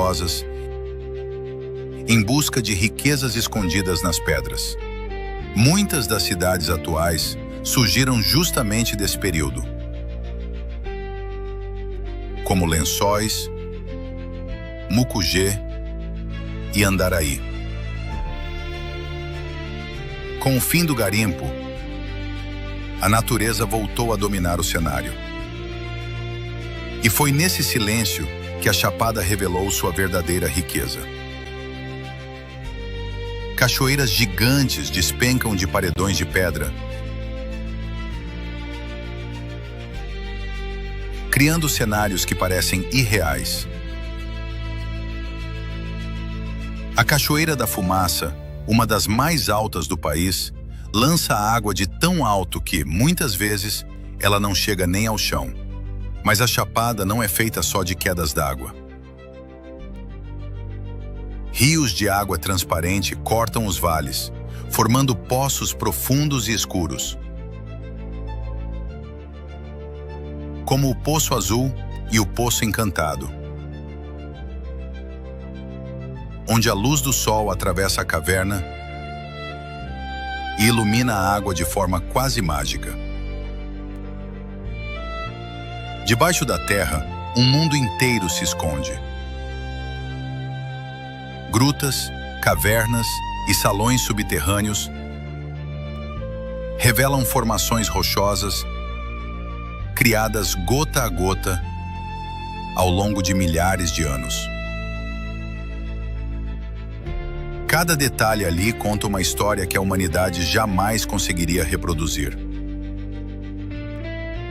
perigosas, em busca de riquezas escondidas nas pedras. Muitas das cidades atuais surgiram justamente desse período, como Lençóis, Mucugê e Andaraí. Com o fim do garimpo, a natureza voltou a dominar o cenário. E foi nesse silêncio que a Chapada revelou sua verdadeira riqueza. Cachoeiras gigantes despencam de paredões de pedra, criando cenários que parecem irreais. A Cachoeira da Fumaça, uma das mais altas do país, lança água de tão alto que, muitas vezes, ela não chega nem ao chão. Mas a Chapada não é feita só de quedas d'água. Rios de água transparente cortam os vales, formando poços profundos e escuros, como o Poço Azul e o Poço Encantado, onde a luz do sol atravessa a caverna e ilumina a água de forma quase mágica. Debaixo da terra, um mundo inteiro se esconde. Grutas, cavernas e salões subterrâneos revelam formações rochosas criadas gota a gota ao longo de milhares de anos. Cada detalhe ali conta uma história que a humanidade jamais conseguiria reproduzir.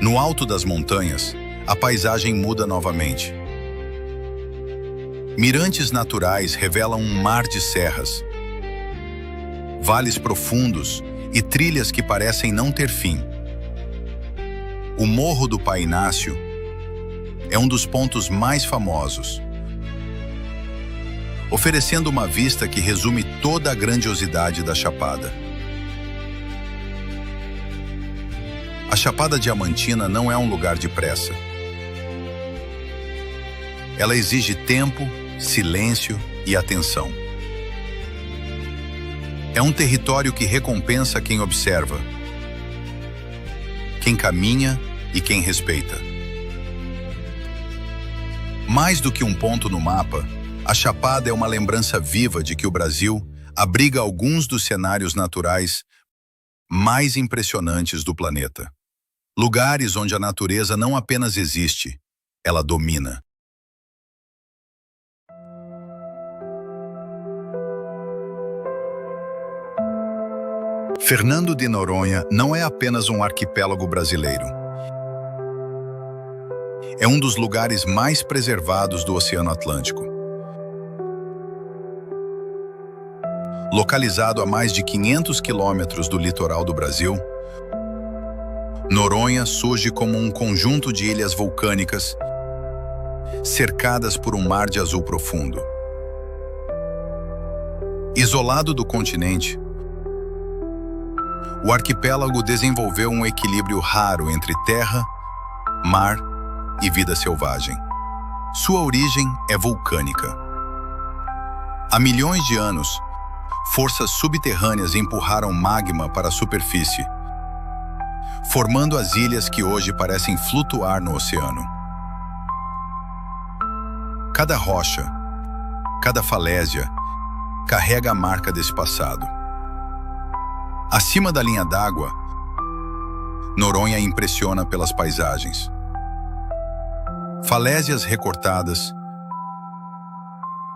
No alto das montanhas, a paisagem muda novamente. Mirantes naturais revelam um mar de serras, vales profundos e trilhas que parecem não ter fim. O Morro do Painácio é um dos pontos mais famosos, oferecendo uma vista que resume toda a grandiosidade da Chapada. A Chapada Diamantina não é um lugar de pressa. Ela exige tempo, silêncio e atenção. É um território que recompensa quem observa, quem caminha e quem respeita. Mais do que um ponto no mapa, a Chapada é uma lembrança viva de que o Brasil abriga alguns dos cenários naturais mais impressionantes do planeta. Lugares onde a natureza não apenas existe, ela domina. Fernando de Noronha não é apenas um arquipélago brasileiro. É um dos lugares mais preservados do Oceano Atlântico. Localizado a mais de 500 quilômetros do litoral do Brasil, Noronha surge como um conjunto de ilhas vulcânicas cercadas por um mar de azul profundo. Isolado do continente, o arquipélago desenvolveu um equilíbrio raro entre terra, mar e vida selvagem. Sua origem é vulcânica. Há milhões de anos, forças subterrâneas empurraram magma para a superfície, formando as ilhas que hoje parecem flutuar no oceano. Cada rocha, cada falésia, carrega a marca desse passado. Acima da linha d'água, Noronha impressiona pelas paisagens. Falésias recortadas,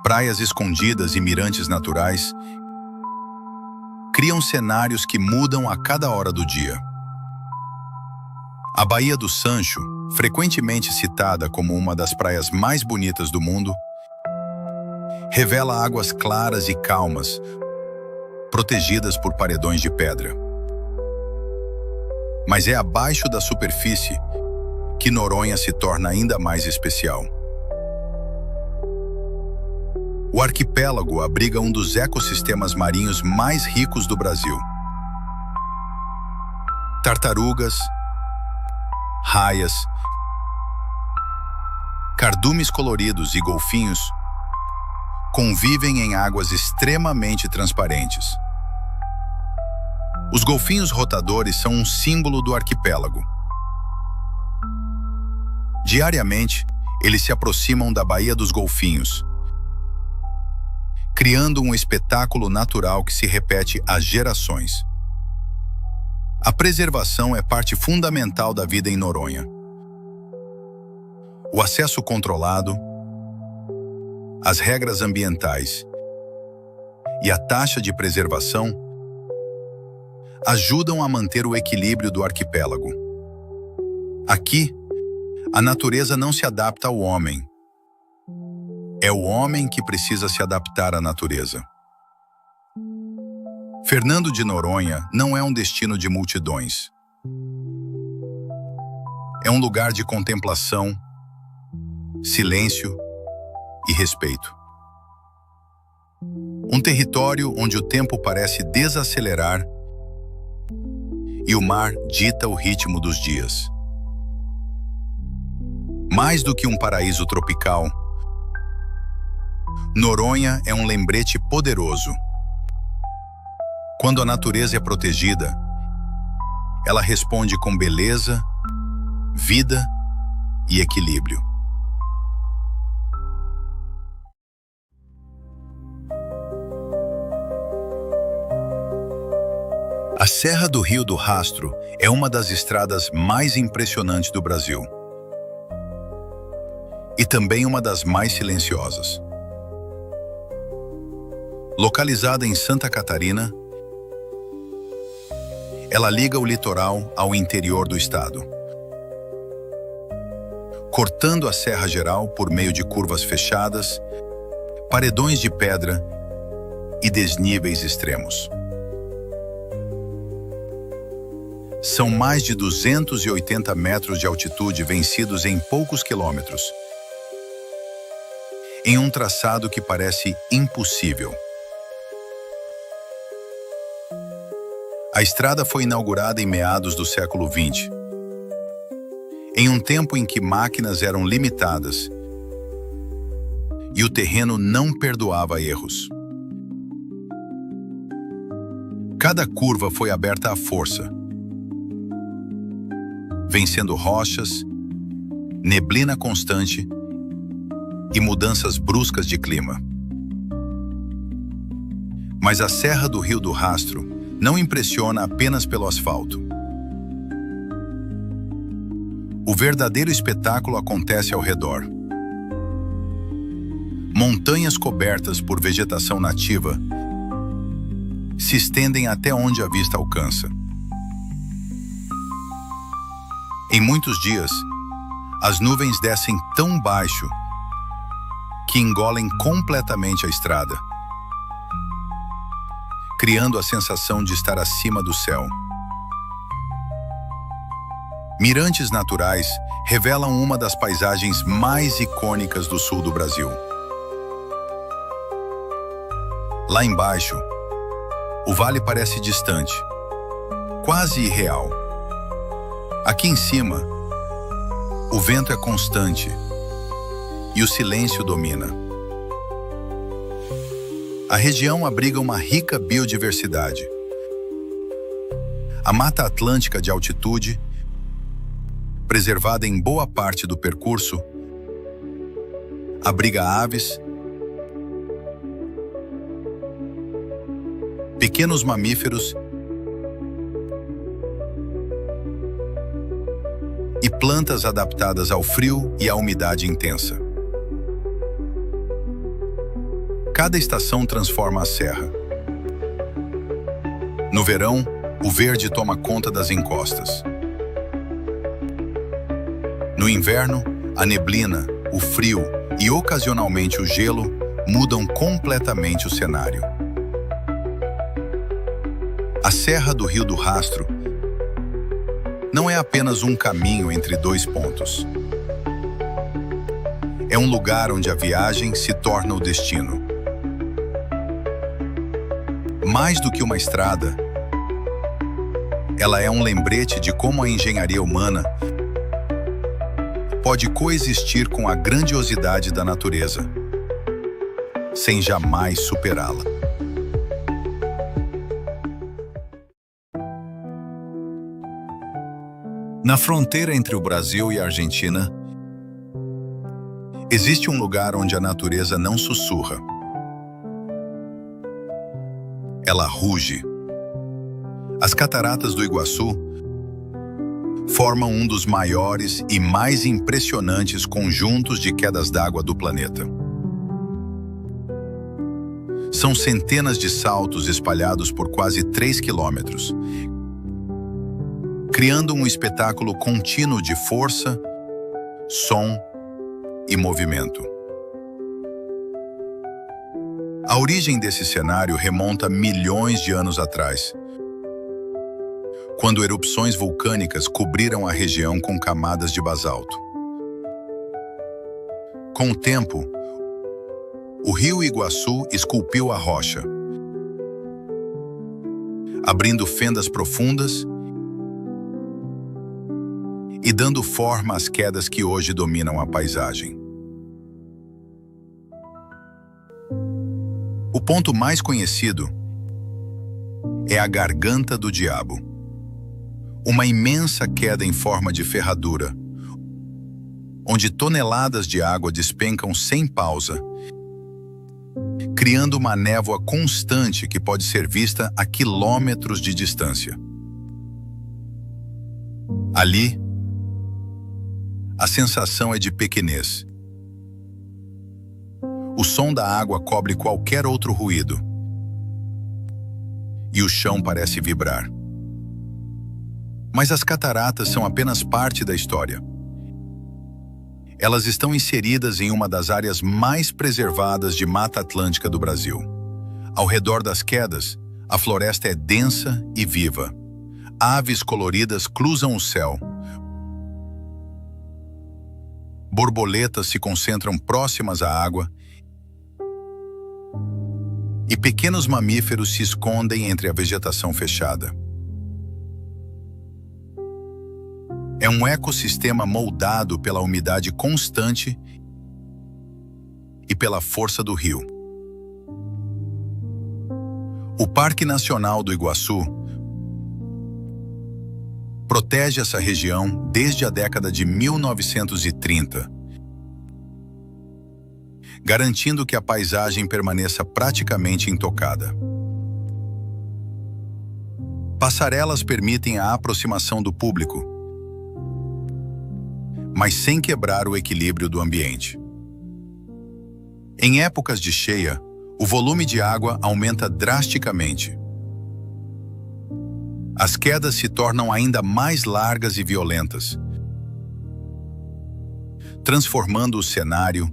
praias escondidas e mirantes naturais criam cenários que mudam a cada hora do dia. A Baía do Sancho, frequentemente citada como uma das praias mais bonitas do mundo, revela águas claras e calmas, protegidas por paredões de pedra. Mas é abaixo da superfície que Noronha se torna ainda mais especial. O arquipélago abriga um dos ecossistemas marinhos mais ricos do Brasil. Tartarugas, raias, cardumes coloridos e golfinhos convivem em águas extremamente transparentes. Os golfinhos rotadores são um símbolo do arquipélago. Diariamente, eles se aproximam da Baía dos Golfinhos, criando um espetáculo natural que se repete há gerações. A preservação é parte fundamental da vida em Noronha. O acesso controlado, as regras ambientais e a taxa de preservação ajudam a manter o equilíbrio do arquipélago. Aqui, a natureza não se adapta ao homem. É o homem que precisa se adaptar à natureza. Fernando de Noronha não é um destino de multidões. É um lugar de contemplação, silêncio e respeito. Um território onde o tempo parece desacelerar e o mar dita o ritmo dos dias. Mais do que um paraíso tropical, Noronha é um lembrete poderoso. Quando a natureza é protegida, ela responde com beleza, vida e equilíbrio. A Serra do Rio do Rastro é uma das estradas mais impressionantes do Brasil. E também uma das mais silenciosas. Localizada em Santa Catarina, ela liga o litoral ao interior do estado, cortando a Serra Geral por meio de curvas fechadas, paredões de pedra e desníveis extremos. São mais de 280 metros de altitude vencidos em poucos quilômetros, em um traçado que parece impossível. A estrada foi inaugurada em meados do século XX, em um tempo em que máquinas eram limitadas e o terreno não perdoava erros. Cada curva foi aberta à força, vencendo rochas, neblina constante e mudanças bruscas de clima. Mas a Serra do Rio do Rastro não impressiona apenas pelo asfalto. O verdadeiro espetáculo acontece ao redor. Montanhas cobertas por vegetação nativa se estendem até onde a vista alcança. Em muitos dias, as nuvens descem tão baixo que engolem completamente a estrada, criando a sensação de estar acima do céu. Mirantes naturais revelam uma das paisagens mais icônicas do sul do Brasil. Lá embaixo, o vale parece distante, quase irreal. Aqui em cima, o vento é constante e o silêncio domina. A região abriga uma rica biodiversidade. A Mata Atlântica de altitude, preservada em boa parte do percurso, abriga aves, pequenos mamíferos e plantas adaptadas ao frio e à umidade intensa. Cada estação transforma a serra. No verão, o verde toma conta das encostas. No inverno, a neblina, o frio e ocasionalmente o gelo mudam completamente o cenário. A Serra do Rio do Rastro não é apenas um caminho entre dois pontos. É um lugar onde a viagem se torna o destino. Mais do que uma estrada, ela é um lembrete de como a engenharia humana pode coexistir com a grandiosidade da natureza, sem jamais superá-la. Na fronteira entre o Brasil e a Argentina, existe um lugar onde a natureza não sussurra. Ela ruge. As Cataratas do Iguaçu formam um dos maiores e mais impressionantes conjuntos de quedas d'água do planeta. São centenas de saltos espalhados por quase 3 quilômetros, criando um espetáculo contínuo de força, som e movimento. A origem desse cenário remonta milhões de anos atrás, quando erupções vulcânicas cobriram a região com camadas de basalto. Com o tempo, o rio Iguaçu esculpiu a rocha, abrindo fendas profundas e dando forma às quedas que hoje dominam a paisagem. O ponto mais conhecido é a Garganta do Diabo, uma imensa queda em forma de ferradura, onde toneladas de água despencam sem pausa, criando uma névoa constante que pode ser vista a quilômetros de distância. Ali, a sensação é de pequenez. O som da água cobre qualquer outro ruído, e o chão parece vibrar. Mas as cataratas são apenas parte da história. Elas estão inseridas em uma das áreas mais preservadas de Mata Atlântica do Brasil. Ao redor das quedas, a floresta é densa e viva. Aves coloridas cruzam o céu. Borboletas se concentram próximas à água e pequenos mamíferos se escondem entre a vegetação fechada. É um ecossistema moldado pela umidade constante e pela força do rio. O Parque Nacional do Iguaçu protege essa região desde a década de 1930, garantindo que a paisagem permaneça praticamente intocada. Passarelas permitem a aproximação do público, mas sem quebrar o equilíbrio do ambiente. Em épocas de cheia, o volume de água aumenta drasticamente. As quedas se tornam ainda mais largas e violentas, transformando o cenário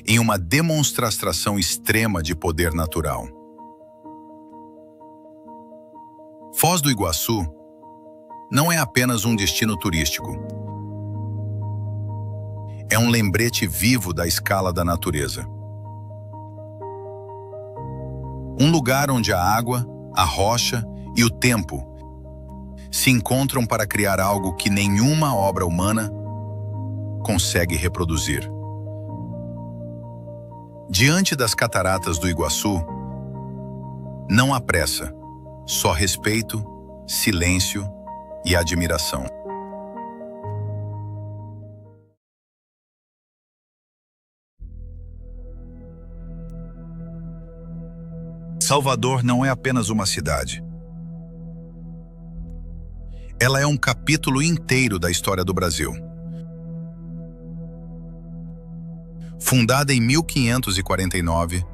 em uma demonstração extrema de poder natural. Foz do Iguaçu não é apenas um destino turístico. É um lembrete vivo da escala da natureza. Um lugar onde a água, a rocha e o tempo se encontram para criar algo que nenhuma obra humana consegue reproduzir. Diante das cataratas do Iguaçu, não há pressa, só respeito, silêncio e admiração. Salvador não é apenas uma cidade. Ela é um capítulo inteiro da história do Brasil. Fundada em 1549,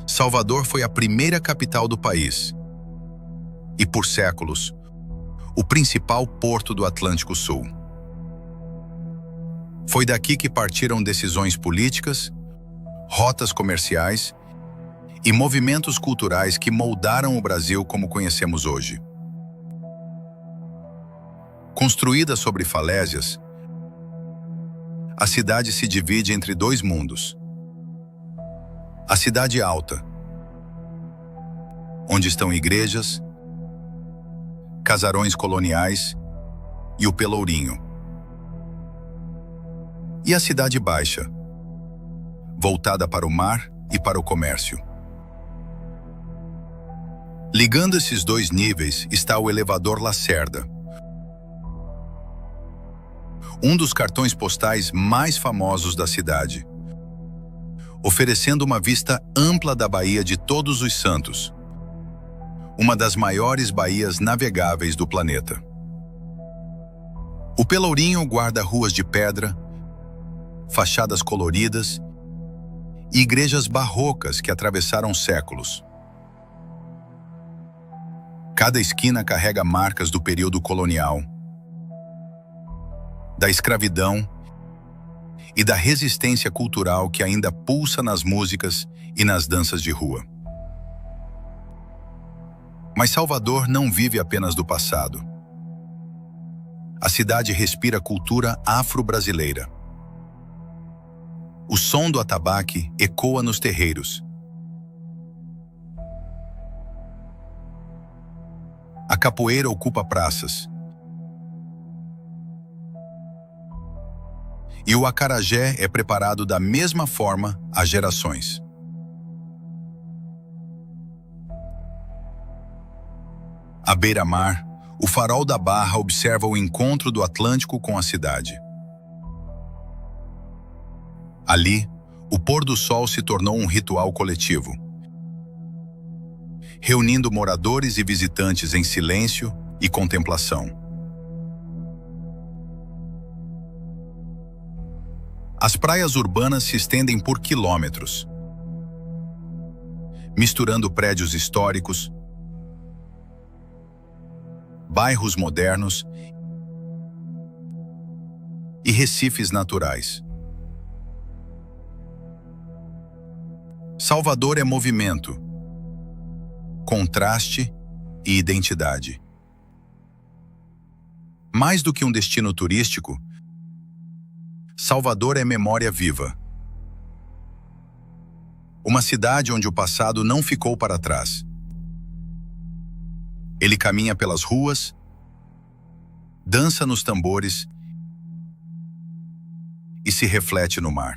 Salvador foi a primeira capital do país e, por séculos, o principal porto do Atlântico Sul. Foi daqui que partiram decisões políticas, rotas comerciais e movimentos culturais que moldaram o Brasil como conhecemos hoje. Construída sobre falésias, a cidade se divide entre dois mundos. A Cidade Alta, onde estão igrejas, casarões coloniais e o Pelourinho. E a Cidade Baixa, voltada para o mar e para o comércio. Ligando esses dois níveis está o elevador Lacerda, um dos cartões postais mais famosos da cidade, oferecendo uma vista ampla da Baía de Todos os Santos, uma das maiores baías navegáveis do planeta. O Pelourinho guarda ruas de pedra, fachadas coloridas e igrejas barrocas que atravessaram séculos. Cada esquina carrega marcas do período colonial, da escravidão e da resistência cultural que ainda pulsa nas músicas e nas danças de rua. Mas Salvador não vive apenas do passado. A cidade respira cultura afro-brasileira. O som do atabaque ecoa nos terreiros. A capoeira ocupa praças. E o acarajé é preparado da mesma forma há gerações. À beira-mar, o farol da Barra observa o encontro do Atlântico com a cidade. Ali, o pôr do sol se tornou um ritual coletivo, reunindo moradores e visitantes em silêncio e contemplação. As praias urbanas se estendem por quilômetros, misturando prédios históricos, bairros modernos e recifes naturais. Salvador é movimento, contraste e identidade. Mais do que um destino turístico, Salvador é memória viva. Uma cidade onde o passado não ficou para trás. Ele caminha pelas ruas, dança nos tambores e se reflete no mar.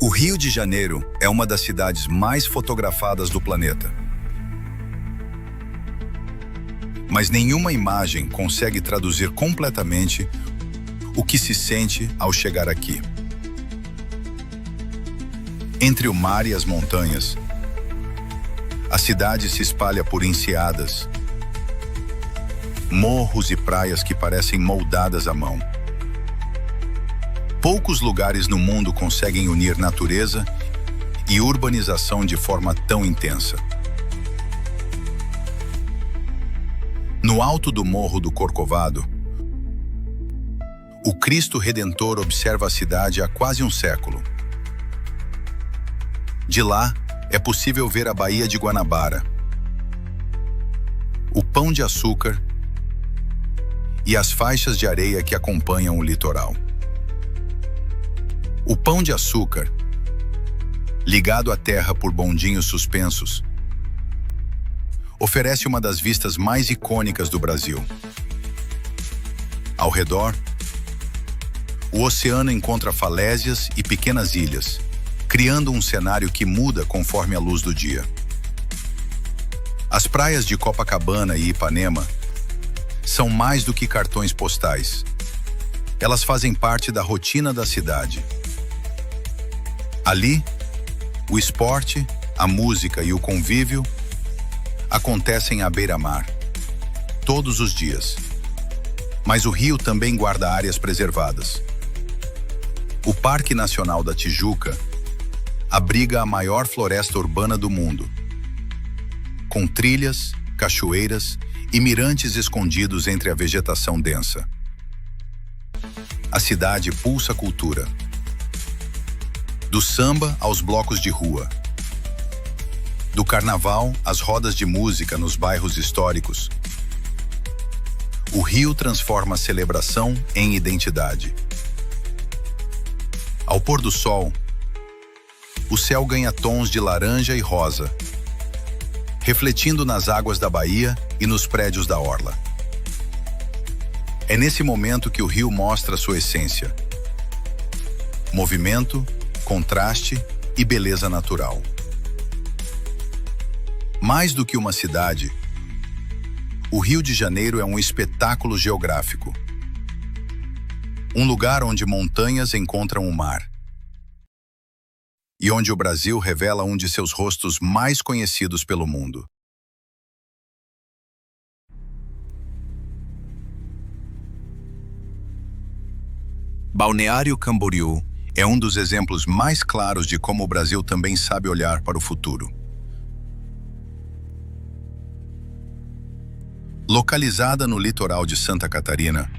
O Rio de Janeiro é uma das cidades mais fotografadas do planeta. Mas nenhuma imagem consegue traduzir completamente o que se sente ao chegar aqui. Entre o mar e as montanhas, a cidade se espalha por enseadas, morros e praias que parecem moldadas à mão. Poucos lugares no mundo conseguem unir natureza e urbanização de forma tão intensa. No alto do Morro do Corcovado, o Cristo Redentor observa a cidade há quase um século. De lá, é possível ver a Baía de Guanabara, o Pão de Açúcar e as faixas de areia que acompanham o litoral. O Pão de Açúcar, ligado à terra por bondinhos suspensos, oferece uma das vistas mais icônicas do Brasil. Ao redor, o oceano encontra falésias e pequenas ilhas, criando um cenário que muda conforme a luz do dia. As praias de Copacabana e Ipanema são mais do que cartões postais. Elas fazem parte da rotina da cidade. Ali, o esporte, a música e o convívio acontecem à beira-mar, todos os dias. Mas o Rio também guarda áreas preservadas. O Parque Nacional da Tijuca abriga a maior floresta urbana do mundo, com trilhas, cachoeiras e mirantes escondidos entre a vegetação densa. A cidade pulsa cultura. Do samba aos blocos de rua. Do carnaval às rodas de música nos bairros históricos. O Rio transforma a celebração em identidade. Ao pôr do sol, o céu ganha tons de laranja e rosa, refletindo nas águas da baía e nos prédios da orla. É nesse momento que o rio mostra sua essência: movimento, contraste e beleza natural. Mais do que uma cidade, o Rio de Janeiro é um espetáculo geográfico. Um lugar onde montanhas encontram o mar. E onde o Brasil revela um de seus rostos mais conhecidos pelo mundo. Balneário Camboriú é um dos exemplos mais claros de como o Brasil também sabe olhar para o futuro. Localizada no litoral de Santa Catarina,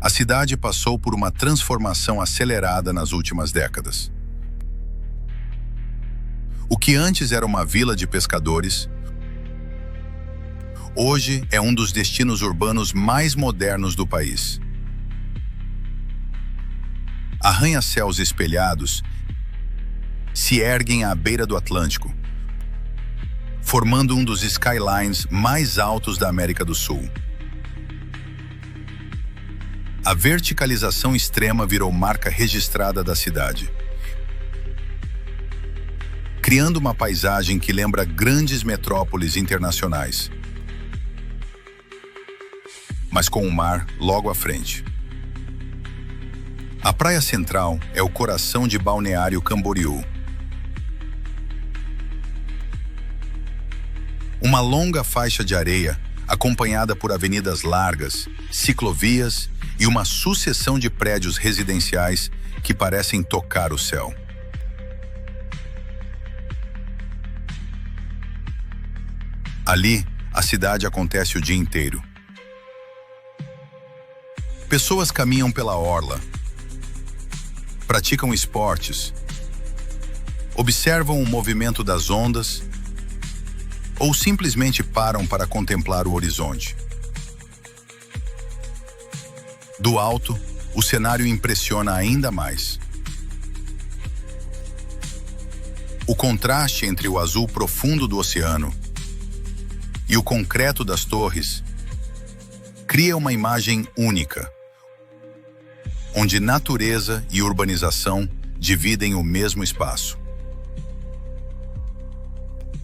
a cidade passou por uma transformação acelerada nas últimas décadas. O que antes era uma vila de pescadores, hoje é um dos destinos urbanos mais modernos do país. Arranha-céus espelhados se erguem à beira do Atlântico, formando um dos skylines mais altos da América do Sul. A verticalização extrema virou marca registrada da cidade, criando uma paisagem que lembra grandes metrópoles internacionais, mas com o mar logo à frente. A Praia Central é o coração de Balneário Camboriú. Uma longa faixa de areia, acompanhada por avenidas largas, ciclovias e uma sucessão de prédios residenciais que parecem tocar o céu. Ali, a cidade acontece o dia inteiro. Pessoas caminham pela orla, praticam esportes, observam o movimento das ondas ou simplesmente param para contemplar o horizonte. Do alto, o cenário impressiona ainda mais. O contraste entre o azul profundo do oceano e o concreto das torres cria uma imagem única, onde natureza e urbanização dividem o mesmo espaço.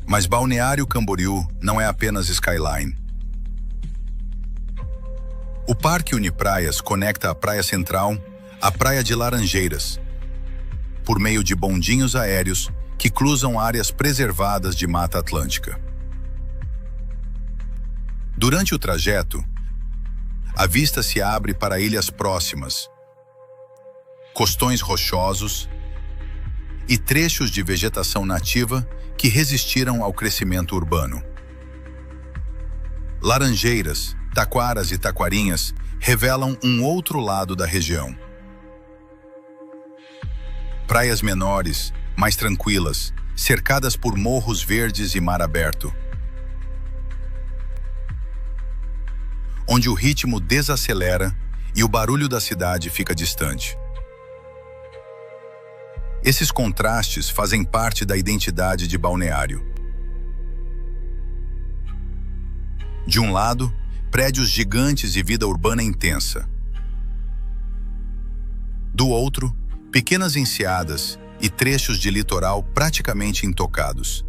Mas Balneário Camboriú não é apenas skyline. O Parque Unipraias conecta a Praia Central à Praia de Laranjeiras, por meio de bondinhos aéreos que cruzam áreas preservadas de Mata Atlântica. Durante o trajeto, a vista se abre para ilhas próximas, costões rochosos e trechos de vegetação nativa que resistiram ao crescimento urbano. Laranjeiras, taquaras e taquarinhas revelam um outro lado da região. Praias menores, mais tranquilas, cercadas por morros verdes e mar aberto, onde o ritmo desacelera e o barulho da cidade fica distante. Esses contrastes fazem parte da identidade de Balneário. De um lado, prédios gigantes e vida urbana intensa. Do outro, pequenas enseadas e trechos de litoral praticamente intocados.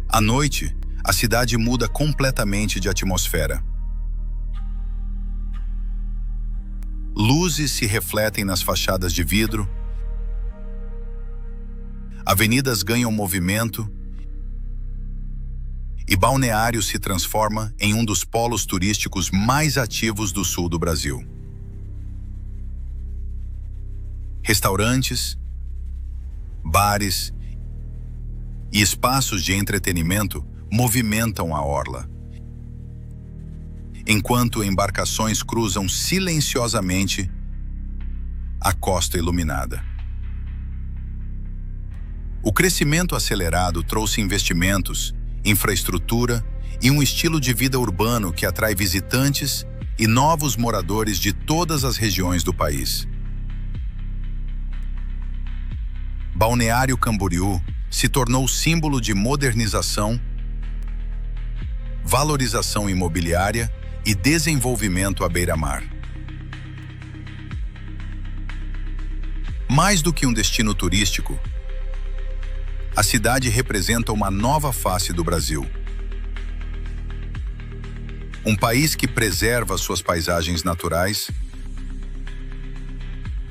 À noite, a cidade muda completamente de atmosfera. Luzes se refletem nas fachadas de vidro, avenidas ganham movimento e Balneário se transforma em um dos polos turísticos mais ativos do sul do Brasil. Restaurantes, bares e espaços de entretenimento movimentam a orla, enquanto embarcações cruzam silenciosamente a costa iluminada. O crescimento acelerado trouxe investimentos, infraestrutura e um estilo de vida urbano que atrai visitantes e novos moradores de todas as regiões do país. Balneário Camboriú se tornou símbolo de modernização, valorização imobiliária e desenvolvimento à beira-mar. Mais do que um destino turístico, a cidade representa uma nova face do Brasil. Um país que preserva suas paisagens naturais,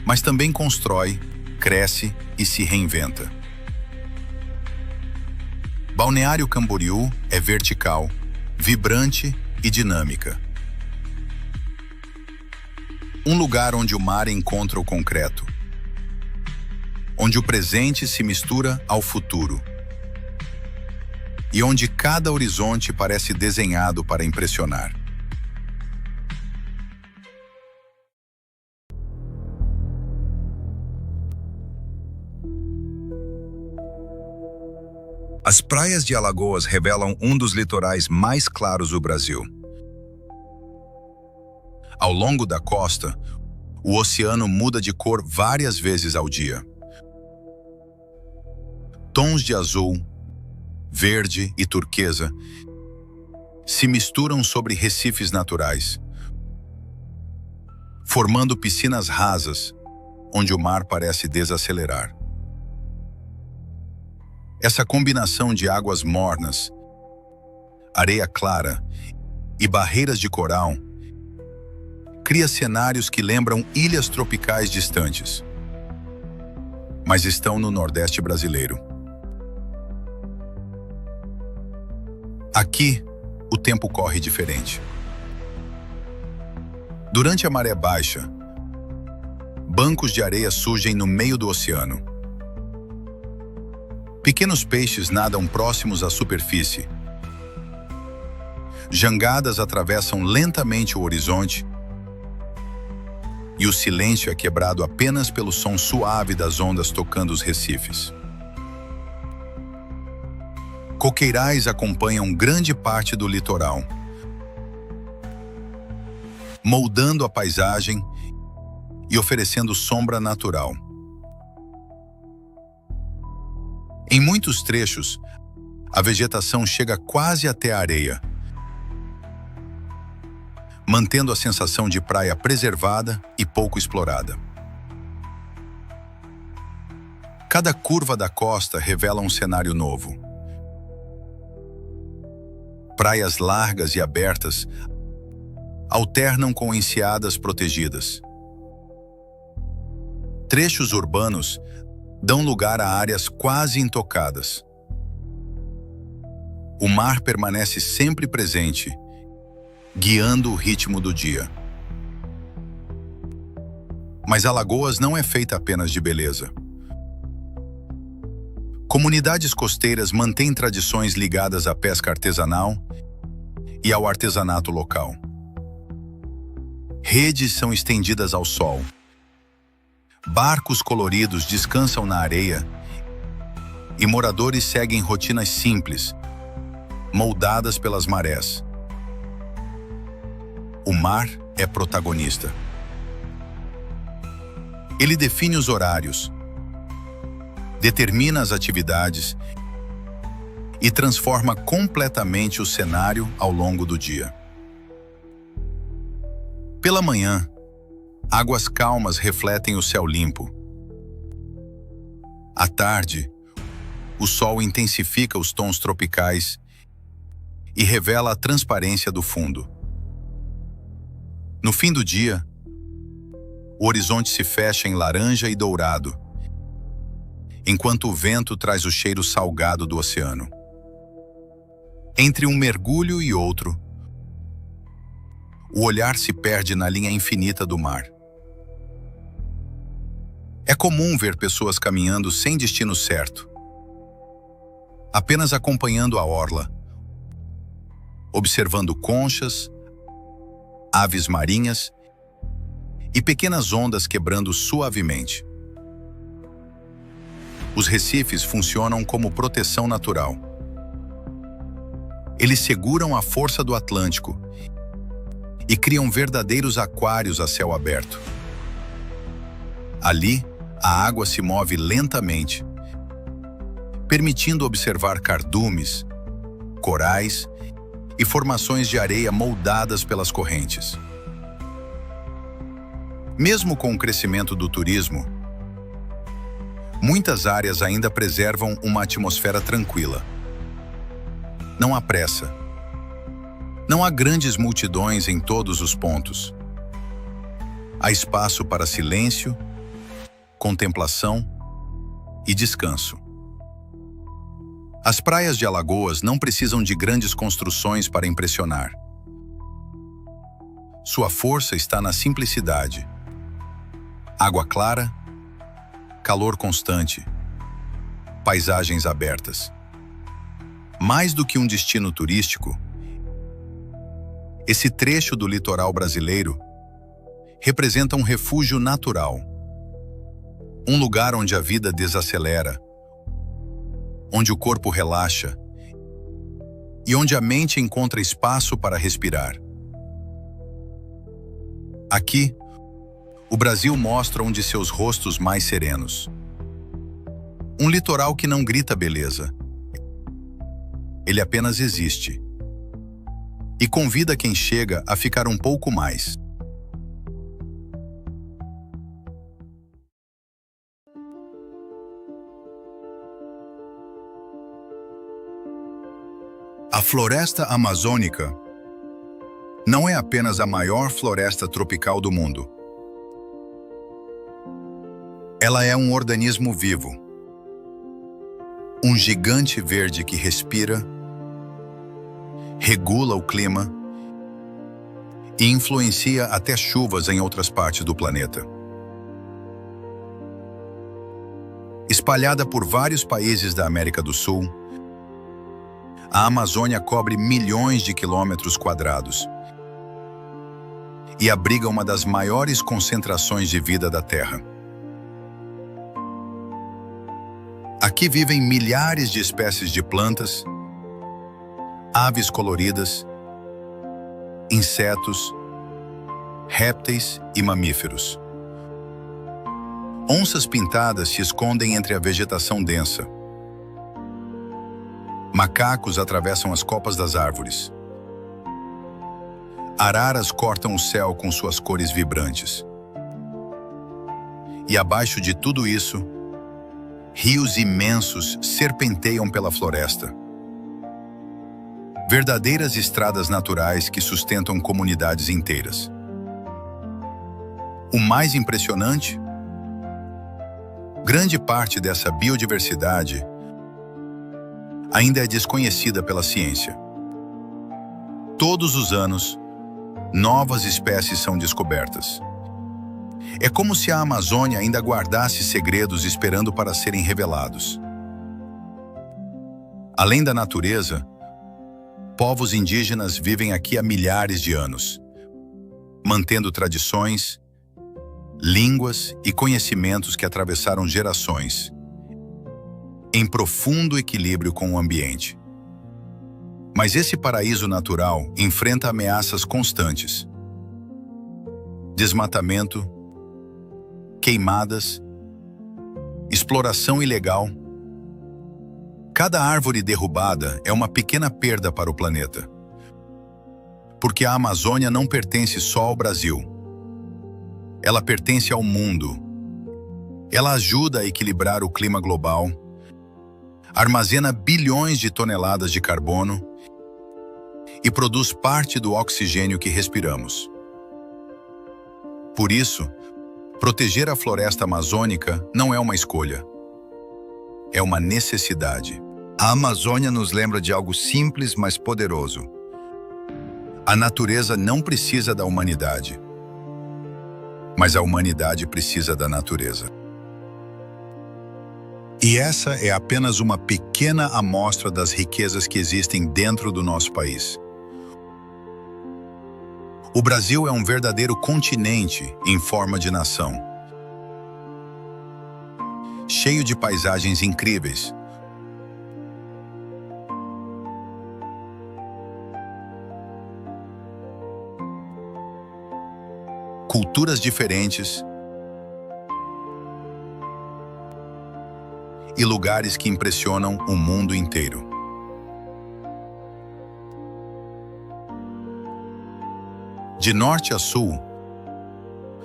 mas também constrói, cresce e se reinventa. Balneário Camboriú é vertical, vibrante e dinâmica. Um lugar onde o mar encontra o concreto, onde o presente se mistura ao futuro e onde cada horizonte parece desenhado para impressionar. As praias de Alagoas revelam um dos litorais mais claros do Brasil. Ao longo da costa, o oceano muda de cor várias vezes ao dia. Tons de azul, verde e turquesa se misturam sobre recifes naturais, formando piscinas rasas, onde o mar parece desacelerar. Essa combinação de águas mornas, areia clara e barreiras de coral cria cenários que lembram ilhas tropicais distantes, mas estão no Nordeste brasileiro. Aqui, o tempo corre diferente. Durante a maré baixa, bancos de areia surgem no meio do oceano. Pequenos peixes nadam próximos à superfície. Jangadas atravessam lentamente o horizonte e o silêncio é quebrado apenas pelo som suave das ondas tocando os recifes. Coqueirais acompanham grande parte do litoral, moldando a paisagem e oferecendo sombra natural. Em muitos trechos, a vegetação chega quase até a areia, mantendo a sensação de praia preservada e pouco explorada. Cada curva da costa revela um cenário novo. Praias largas e abertas alternam com enseadas protegidas. Trechos urbanos dão lugar a áreas quase intocadas. O mar permanece sempre presente, guiando o ritmo do dia. Mas Alagoas não é feita apenas de beleza. Comunidades costeiras mantêm tradições ligadas à pesca artesanal e ao artesanato local. Redes são estendidas ao sol. Barcos coloridos descansam na areia e moradores seguem rotinas simples, moldadas pelas marés. O mar é protagonista. Ele define os horários, determina as atividades e transforma completamente o cenário ao longo do dia. Pela manhã, águas calmas refletem o céu limpo. À tarde, o sol intensifica os tons tropicais e revela a transparência do fundo. No fim do dia, o horizonte se fecha em laranja e dourado, enquanto o vento traz o cheiro salgado do oceano. Entre um mergulho e outro, o olhar se perde na linha infinita do mar. É comum ver pessoas caminhando sem destino certo, apenas acompanhando a orla, observando conchas, aves marinhas e pequenas ondas quebrando suavemente. Os recifes funcionam como proteção natural. Eles seguram a força do Atlântico e criam verdadeiros aquários a céu aberto. Ali, a água se move lentamente, permitindo observar cardumes, corais e formações de areia moldadas pelas correntes. Mesmo com o crescimento do turismo, muitas áreas ainda preservam uma atmosfera tranquila. Não há pressa. Não há grandes multidões em todos os pontos. Há espaço para silêncio, contemplação e descanso. As praias de Alagoas não precisam de grandes construções para impressionar. Sua força está na simplicidade. Água clara, calor constante, paisagens abertas. Mais do que um destino turístico, esse trecho do litoral brasileiro representa um refúgio natural. Um lugar onde a vida desacelera, onde o corpo relaxa e onde a mente encontra espaço para respirar. Aqui, o Brasil mostra um de seus rostos mais serenos. Um litoral que não grita beleza. Ele apenas existe. E convida quem chega a ficar um pouco mais. A floresta amazônica não é apenas a maior floresta tropical do mundo. Ela é um organismo vivo. Um gigante verde que respira, regula o clima e influencia até chuvas em outras partes do planeta. Espalhada por vários países da América do Sul, a Amazônia cobre milhões de quilômetros quadrados e abriga uma das maiores concentrações de vida da Terra. Aqui vivem milhares de espécies de plantas, aves coloridas, insetos, répteis e mamíferos. Onças pintadas se escondem entre a vegetação densa. Macacos atravessam as copas das árvores. Araras cortam o céu com suas cores vibrantes. E abaixo de tudo isso, rios imensos serpenteiam pela floresta. Verdadeiras estradas naturais que sustentam comunidades inteiras. O mais impressionante? Grande parte dessa biodiversidade ainda é desconhecida pela ciência. Todos os anos, novas espécies são descobertas. É como se a Amazônia ainda guardasse segredos esperando para serem revelados. Além da natureza, povos indígenas vivem aqui há milhares de anos, mantendo tradições, línguas e conhecimentos que atravessaram gerações, em profundo equilíbrio com o ambiente. Mas esse paraíso natural enfrenta ameaças constantes. Desmatamento, queimadas, exploração ilegal. Cada árvore derrubada é uma pequena perda para o planeta. Porque a Amazônia não pertence só ao Brasil. Ela pertence ao mundo. Ela ajuda a equilibrar o clima global, armazena bilhões de toneladas de carbono e produz parte do oxigênio que respiramos. Por isso, proteger a floresta amazônica não é uma escolha. É uma necessidade. A Amazônia nos lembra de algo simples, mas poderoso. A natureza não precisa da humanidade, mas a humanidade precisa da natureza. E essa é apenas uma pequena amostra das riquezas que existem dentro do nosso país. O Brasil é um verdadeiro continente em forma de nação, cheio de paisagens incríveis. Culturas diferentes e lugares que impressionam o mundo inteiro. De norte a sul,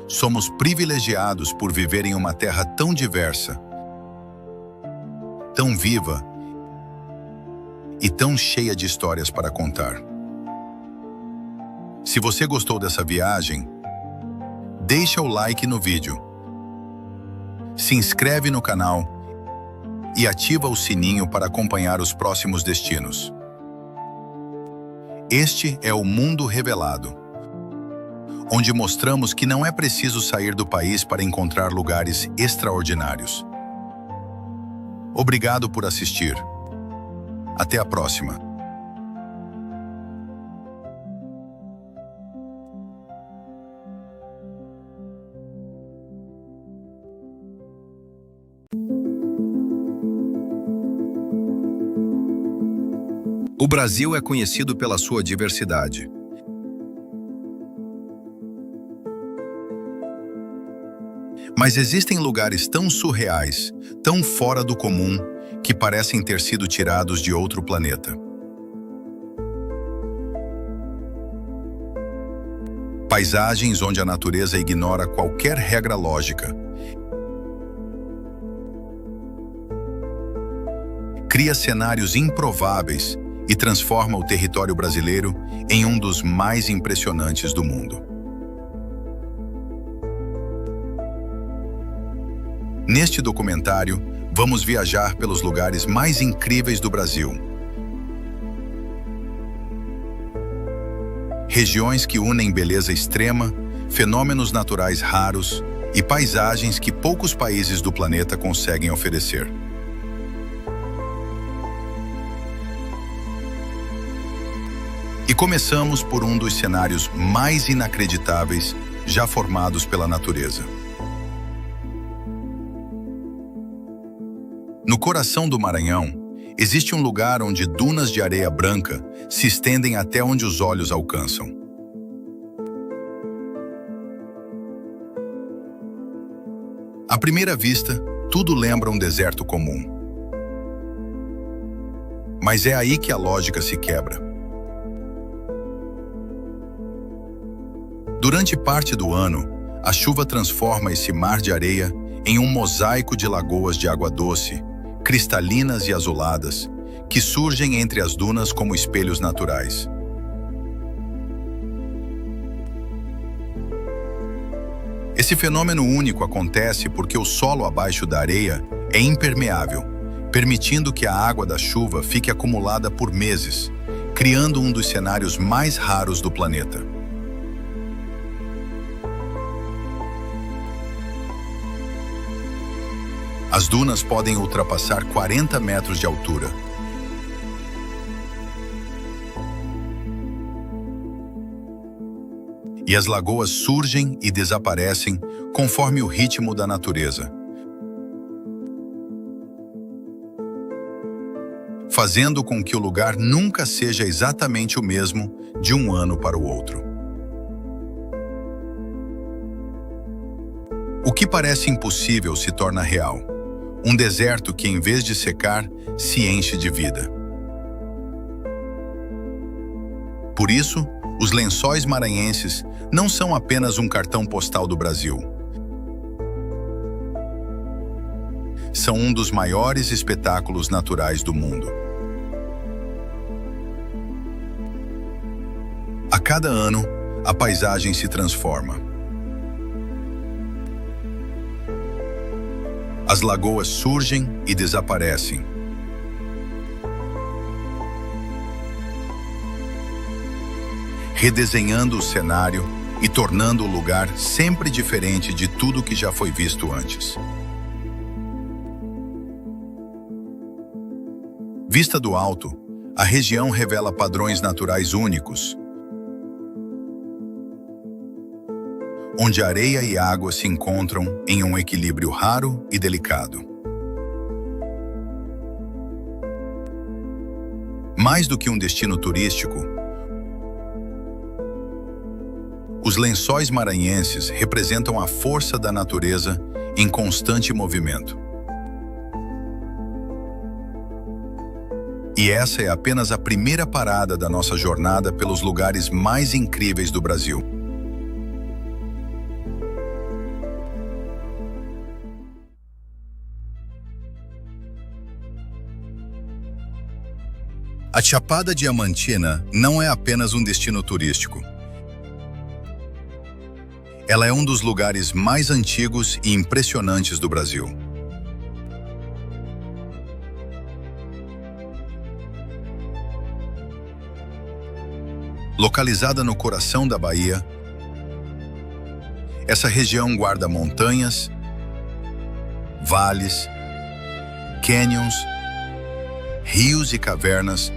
somos privilegiados por viver em uma terra tão diversa, tão viva e tão cheia de histórias para contar. Se você gostou dessa viagem, deixa o like no vídeo, se inscreve no canal e ativa o sininho para acompanhar os próximos destinos. Este é o Mundo Revelado, onde mostramos que não é preciso sair do país para encontrar lugares extraordinários. Obrigado por assistir. Até a próxima. O Brasil é conhecido pela sua diversidade. Mas existem lugares tão surreais, tão fora do comum, que parecem ter sido tirados de outro planeta. Paisagens onde a natureza ignora qualquer regra lógica. Cria cenários improváveis e transforma o território brasileiro em um dos mais impressionantes do mundo. Neste documentário, vamos viajar pelos lugares mais incríveis do Brasil. Regiões que unem beleza extrema, fenômenos naturais raros e paisagens que poucos países do planeta conseguem oferecer. E começamos por um dos cenários mais inacreditáveis já formados pela natureza. No coração do Maranhão, existe um lugar onde dunas de areia branca se estendem até onde os olhos alcançam. À primeira vista, tudo lembra um deserto comum. Mas é aí que a lógica se quebra. Durante parte do ano, a chuva transforma esse mar de areia em um mosaico de lagoas de água doce, cristalinas e azuladas, que surgem entre as dunas como espelhos naturais. Esse fenômeno único acontece porque o solo abaixo da areia é impermeável, permitindo que a água da chuva fique acumulada por meses, criando um dos cenários mais raros do planeta. As dunas podem ultrapassar 40 metros de altura. E as lagoas surgem e desaparecem conforme o ritmo da natureza, fazendo com que o lugar nunca seja exatamente o mesmo de um ano para o outro. O que parece impossível se torna real. Um deserto que, em vez de secar, se enche de vida. Por isso, os lençóis maranhenses não são apenas um cartão postal do Brasil. São um dos maiores espetáculos naturais do mundo. A cada ano, a paisagem se transforma. As lagoas surgem e desaparecem. Redesenhando o cenário e tornando o lugar sempre diferente de tudo que já foi visto antes. Vista do alto, a região revela padrões naturais únicos, onde areia e água se encontram em um equilíbrio raro e delicado. Mais do que um destino turístico, os lençóis maranhenses representam a força da natureza em constante movimento. E essa é apenas a primeira parada da nossa jornada pelos lugares mais incríveis do Brasil. A Chapada Diamantina não é apenas um destino turístico. Ela é um dos lugares mais antigos e impressionantes do Brasil. Localizada no coração da Bahia, essa região guarda montanhas, vales, cânions, rios e cavernas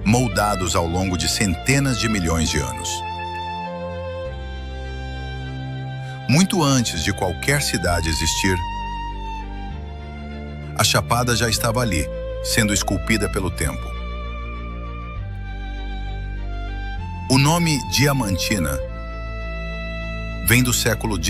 moldados ao longo de centenas de milhões de anos. Muito antes de qualquer cidade existir, a Chapada já estava ali, sendo esculpida pelo tempo. O nome Diamantina vem do século XIX.